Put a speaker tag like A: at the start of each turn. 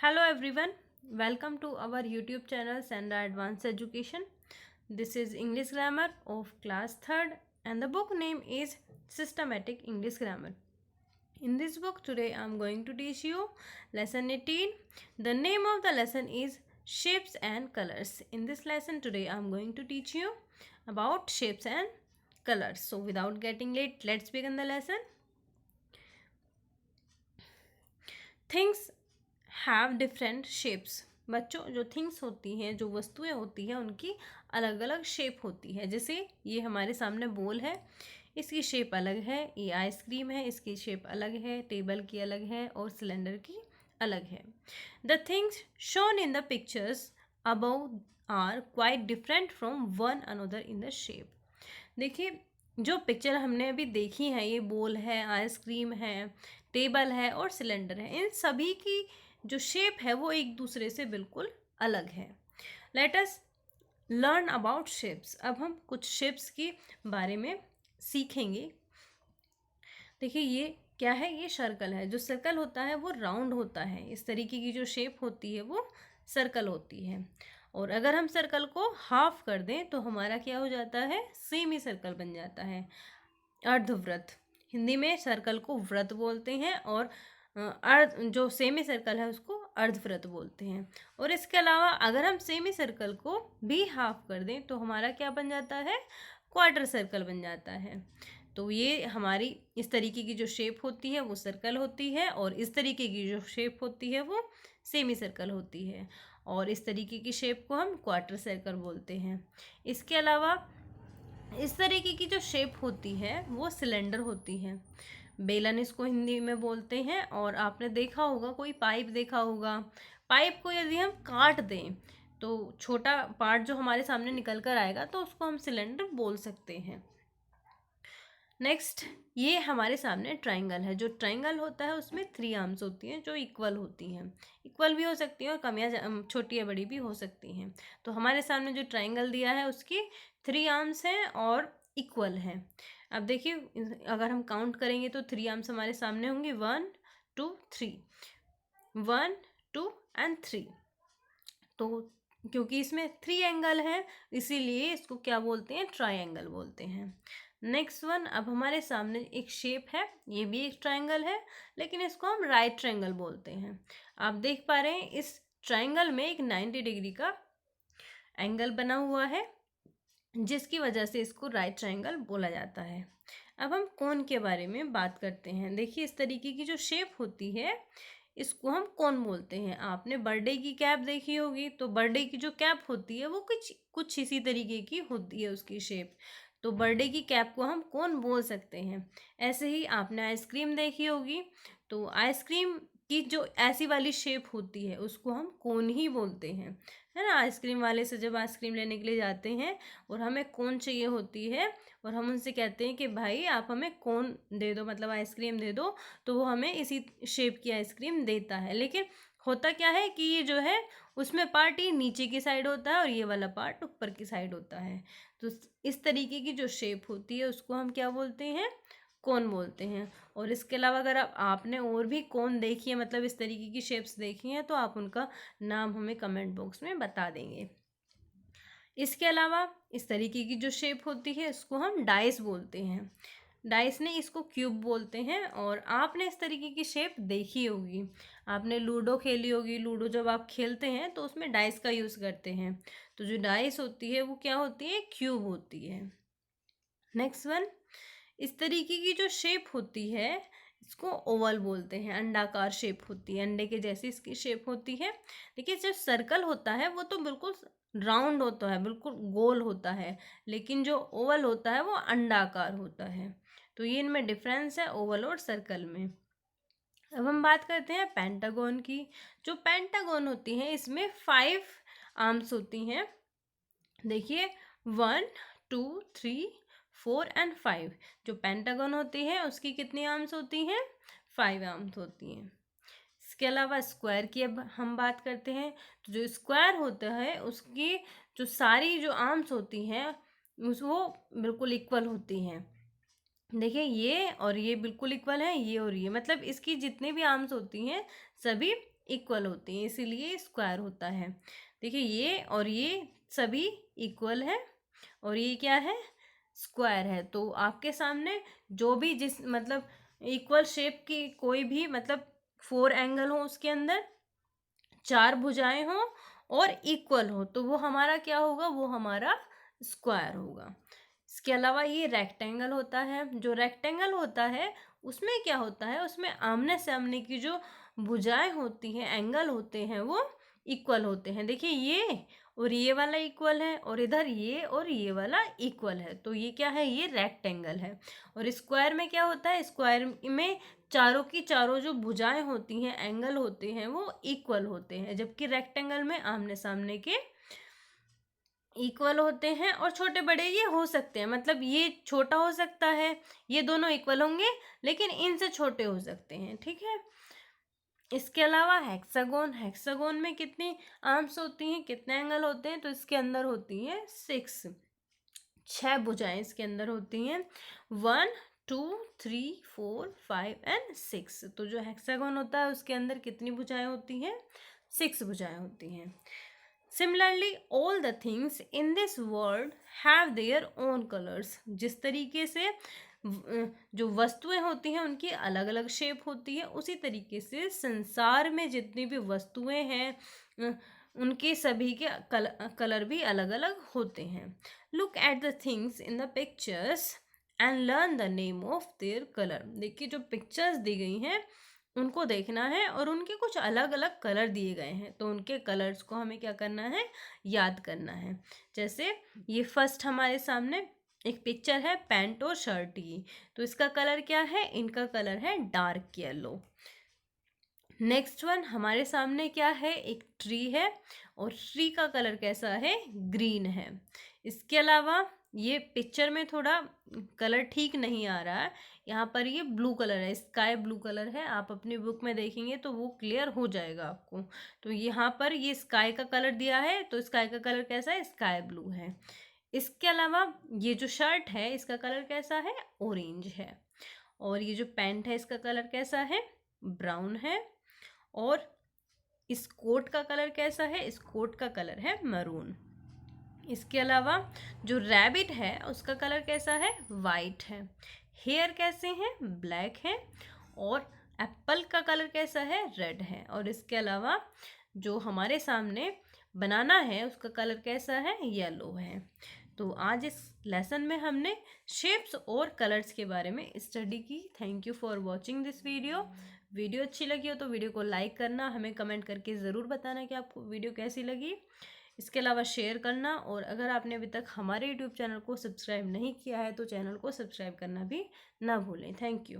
A: Hello everyone, welcome to our YouTube channel Sandra Advanced Education. This is English Grammar of class 3rd and the book name is Systematic English Grammar. In this book today I am going to teach you lesson 18. The name of the lesson is Shapes and Colors. In this lesson today I am going to teach you about shapes and colors. So without getting late, let's begin the lesson. Things have different shapes. बच्चों, जो things होती हैं, जो वस्तुएं होती हैं, उनकी अलग अलग शेप होती है। जैसे ये हमारे सामने बोल है, इसकी शेप अलग है। ये आइसक्रीम है, इसकी शेप अलग है। टेबल की अलग है और सिलेंडर की अलग है। The things shown in the pictures above are quite different from one another in the shape. देखिए, जो पिक्चर हमने अभी देखी है, ये बोल है, आइसक्रीम है, टेबल है और सिलेंडर है, इन सभी की जो शेप है वो एक दूसरे से बिल्कुल अलग है। Let us learn about shapes. अब हम कुछ शेप्स के बारे में सीखेंगे। देखिए, ये क्या है? ये सर्कल है। जो सर्कल होता है वो राउंड होता है। इस तरीके की जो शेप होती है वो सर्कल होती है। और अगर हम सर्कल को हाफ कर दें तो हमारा क्या हो जाता है? सेमी सर्कल बन जाता है। अर्धवृत्त, हिंदी में सर्कल को वृत्त बोलते हैं और जो सेमी सर्कल है उसको अर्धवृत्त बोलते हैं। और इसके अलावा अगर हम सेमी सर्कल को भी हाफ कर दें तो हमारा क्या बन जाता है? क्वार्टर सर्कल बन जाता है। तो ये हमारी इस तरीके की जो शेप होती है वो सर्कल होती है और इस तरीके की जो शेप होती है वो सेमी सर्कल होती है और इस तरीके की शेप को हम क्वार्टर सर्कल बोलते हैं। इसके अलावा इस तरीके की जो शेप होती है वो सिलेंडर होती है। बेलन इसको हिंदी में बोलते हैं। और आपने देखा होगा, कोई पाइप देखा होगा, पाइप को यदि हम काट दें तो छोटा पार्ट जो हमारे सामने निकल कर आएगा तो उसको हम सिलेंडर बोल सकते हैं। नेक्स्ट, ये हमारे सामने ट्राइंगल है। जो ट्राइंगल होता है उसमें 3 आर्म्स होती हैं जो इक्वल होती हैं। इक्वल भी हो सकती हैं और कम या छोटी या बड़ी भी हो सकती हैं। तो हमारे सामने जो ट्राइंगल दिया है उसकी 3 आर्म्स हैं और इक्वल है। अब देखिए, अगर हम काउंट करेंगे तो 3 आर्म्स हमारे सामने होंगे, 1 2 3, 1 2 एंड 3। तो क्योंकि इसमें 3 एंगल है इसीलिए इसको क्या बोलते हैं? ट्राइंगल बोलते हैं। नेक्स्ट वन, अब हमारे सामने एक शेप है, ये भी एक ट्राइंगल है लेकिन इसको हम राइट ट्राइंगल बोलते हैं। आप देख पा रहे हैं इस ट्राइंगल में एक 90 डिग्री का एंगल बना हुआ है जिसकी वजह से इसको राइट ट्राइंगल बोला जाता है। अब हम कोन के बारे में बात करते हैं। देखिए, इस तरीके की जो शेप होती है इसको हम कोन बोलते हैं। आपने बर्थडे की कैप देखी होगी, तो बर्थडे की जो कैप होती है वो कुछ कुछ इसी तरीके की होती है उसकी शेप। तो बर्थडे की कैप को हम कोन बोल सकते हैं। ऐसे ही आपने आइसक्रीम देखी होगी, तो आइसक्रीम की जो ऐसी वाली शेप होती है उसको हम कोन ही बोलते हैं, है ना। आइसक्रीम वाले से जब आइसक्रीम लेने के लिए जाते हैं और हमें कोन चाहिए होती है और हम उनसे कहते हैं कि भाई आप हमें कोन दे दो, मतलब आइसक्रीम दे दो, तो वो हमें इसी शेप की आइसक्रीम देता है। लेकिन होता क्या है कि ये जो है उसमें पार्ट ही नीचे की साइड होता है और ये वाला पार्ट ऊपर की साइड होता है। तो इस तरीके की जो शेप होती है उसको हम क्या बोलते हैं? कोन बोलते हैं। और इसके अलावा अगर आपने और भी कोन देखी है, मतलब इस तरीके की शेप्स देखी हैं, तो आप उनका नाम हमें कमेंट बॉक्स में बता देंगे। इसके अलावा इस तरीके की जो शेप होती है इसको हम डाइस बोलते हैं। डाइस ने इसको क्यूब बोलते हैं। और आपने इस तरीके की शेप देखी होगी, आपने लूडो खेली होगी। लूडो जब आप खेलते हैं तो उसमें डाइस का यूज़ करते हैं। तो जो डाइस होती है वो क्या होती है? क्यूब होती है। नेक्स्ट वन, इस तरीके की जो शेप होती है इसको ओवल बोलते हैं। अंडाकार शेप होती है, अंडे के जैसी इसकी शेप होती है। देखिए, जो सर्कल होता है वो तो बिल्कुल राउंड होता है, बिल्कुल गोल होता है, लेकिन जो ओवल होता है वो अंडाकार होता है। तो ये इनमें डिफरेंस है ओवल और सर्कल में। अब हम बात करते हैं पेंटागन की। जो पेंटागन होती है इसमें 5 आर्म्स होती हैं। देखिए, 1 2 3 4 एंड 5। जो पेंटागन होती है उसकी कितनी आर्म्स होती हैं? 5 आर्म्स होती हैं। इसके अलावा स्क्वायर की अब हम बात करते हैं। तो जो स्क्वायर होता है उसकी जो सारी जो आर्म्स होती हैं वो बिल्कुल इक्वल होती हैं। देखिए, ये और ये बिल्कुल इक्वल है, ये और ये, मतलब इसकी जितनी भी आर्म्स होती हैं सभी इक्वल होती हैं, इसीलिए स्क्वायर होता है। देखिए ये और ये सभी इक्वल है और ये क्या है, स्क्वायर है। तो आपके सामने जो भी जिस मतलब इक्वल शेप की कोई भी मतलब 4 एंगल हो, उसके अंदर 4 भुजाएं हो और इक्वल हो, तो वो हमारा क्या होगा, वो हमारा स्क्वायर होगा। इसके अलावा ये रेक्टेंगल होता है। जो रेक्टेंगल होता है उसमें क्या होता है, उसमें आमने सामने की जो भुजाएं होती हैं, एंगल होते हैं, वो इक्वल होते हैं। देखिए ये और ये वाला इक्वल है और इधर ये और ये वाला इक्वल है, तो ये क्या है, ये रेक्टेंगल है। और स्क्वायर में क्या होता है, स्क्वायर में चारों की चारों जो भुजाएं होती हैं, एंगल होते हैं, वो इक्वल होते हैं, जबकि रेक्टेंगल में आमने सामने के इक्वल होते हैं। और छोटे बड़े ये हो सकते हैं, मतलब ये छोटा हो सकता है, ये दोनों इक्वल होंगे लेकिन इनसे छोटे हो सकते हैं, ठीक है। इसके अलावा हेक्सागोन, हेक्सागोन में कितनी आर्म्स होती हैं, कितने एंगल होते हैं, तो इसके अंदर होती हैं 6, 6 भुजाएं इसके अंदर होती हैं, 1 2 3 4 5 एंड 6। तो जो हेक्सागोन होता है उसके अंदर कितनी भुजाएं होती हैं, 6 भुजाएं होती हैं। Similarly, all the things in this world have their own colors. जिस तरीके से जो वस्तुएं होती हैं उनकी अलग अलग शेप होती है, उसी तरीके से संसार में जितनी भी वस्तुएं हैं उनके सभी के कलर भी अलग अलग होते हैं। Look at the things in the pictures and learn the name of their color. देखिए जो पिक्चर्स दी गई हैं उनको देखना है और उनके कुछ अलग अलग कलर दिए गए हैं, तो उनके कलर्स को हमें क्या करना है, याद करना है। जैसे ये फर्स्ट हमारे सामने एक पिक्चर है पैंट और शर्ट की, तो इसका कलर क्या है, इनका कलर है डार्क येलो। नेक्स्ट वन हमारे सामने क्या है, एक ट्री है और ट्री का कलर कैसा है, ग्रीन है। इसके अलावा ये पिक्चर में थोड़ा कलर ठीक नहीं आ रहा है, यहाँ पर ये ब्लू कलर है, स्काई ब्लू कलर है। आप अपनी बुक में देखेंगे तो वो क्लियर हो जाएगा आपको। तो यहाँ पर ये स्काई का कलर दिया है, तो स्काई का कलर कैसा है, स्काई ब्लू है। इसके अलावा ये जो शर्ट है इसका कलर कैसा है, ऑरेंज है। और ये जो पैंट है इसका कलर कैसा है, ब्राउन है। और इस कोट का कलर कैसा है, इस कोट का कलर है मरून। इसके अलावा जो रैबिट है उसका कलर कैसा है, वाइट है। हेयर कैसे हैं, ब्लैक है। और एप्पल का कलर कैसा है, रेड है। और इसके अलावा जो हमारे सामने बनाना है उसका कलर कैसा है, येलो है। तो आज इस लेसन में हमने शेप्स और कलर्स के बारे में स्टडी की। Thank you for watching this video. Video अच्छी लगी हो तो वीडियो को लाइक करना, हमें कमेंट करके ज़रूर बताना कि आपको वीडियो कैसी लगी। इसके अलावा शेयर करना, और अगर आपने अभी तक हमारे यूट्यूब चैनल को सब्सक्राइब नहीं किया है तो चैनल को सब्सक्राइब करना भी ना भूलें। Thank you.